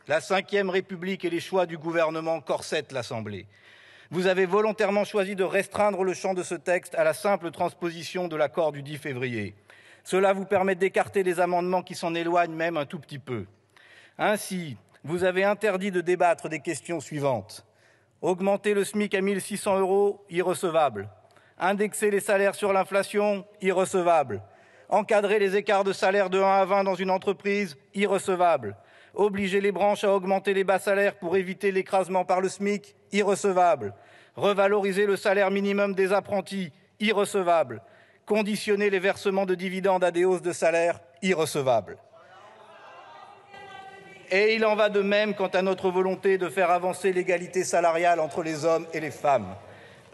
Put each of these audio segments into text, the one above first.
La Ve République et les choix du gouvernement corsettent l'Assemblée. Vous avez volontairement choisi de restreindre le champ de ce texte à la simple transposition de l'accord du 10 février. Cela vous permet d'écarter les amendements qui s'en éloignent même un tout petit peu. Ainsi, vous avez interdit de débattre des questions suivantes. Augmenter le SMIC à 1 600 €, irrecevable. Indexer les salaires sur l'inflation, irrecevable. Encadrer les écarts de salaire de 1 à 20 dans une entreprise, irrecevable. Obliger les branches à augmenter les bas salaires pour éviter l'écrasement par le SMIC, irrecevable. Revaloriser le salaire minimum des apprentis, irrecevable. Conditionner les versements de dividendes à des hausses de salaire, irrecevable. Et il en va de même quant à notre volonté de faire avancer l'égalité salariale entre les hommes et les femmes.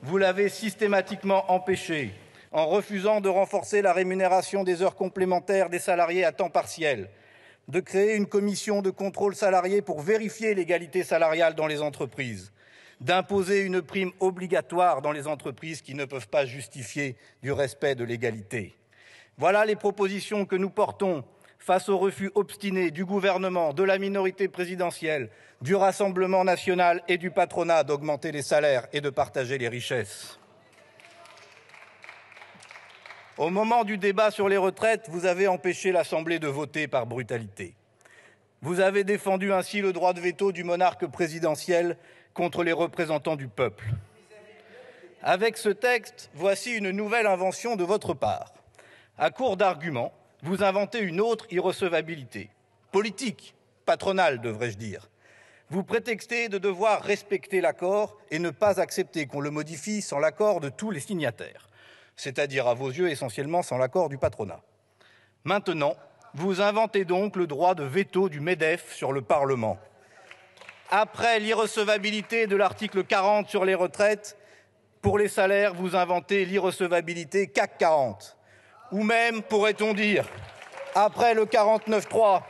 Vous l'avez systématiquement empêché en refusant de renforcer la rémunération des heures complémentaires des salariés à temps partiel, de créer une commission de contrôle salarié pour vérifier l'égalité salariale dans les entreprises, d'imposer une prime obligatoire dans les entreprises qui ne peuvent pas justifier du respect de l'égalité. Voilà les propositions que nous portons face au refus obstiné du gouvernement, de la minorité présidentielle, du Rassemblement national et du patronat d'augmenter les salaires et de partager les richesses. Au moment du débat sur les retraites, vous avez empêché l'Assemblée de voter par brutalité. Vous avez défendu ainsi le droit de veto du monarque présidentiel contre les représentants du peuple. Avec ce texte, voici une nouvelle invention de votre part. À court d'arguments, vous inventez une autre irrecevabilité, politique, patronale devrais-je dire. Vous prétextez de devoir respecter l'accord et ne pas accepter qu'on le modifie sans l'accord de tous les signataires, c'est-à-dire à vos yeux essentiellement sans l'accord du patronat. Maintenant, vous inventez donc le droit de veto du MEDEF sur le Parlement. Après l'irrecevabilité de l'article 40 sur les retraites, pour les salaires, vous inventez l'irrecevabilité CAC 40. Ou même, pourrait-on dire, après le 49.3,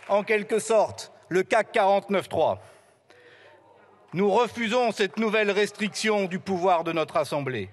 en quelque sorte, le CAC 49.3. Nous refusons cette nouvelle restriction du pouvoir de notre Assemblée.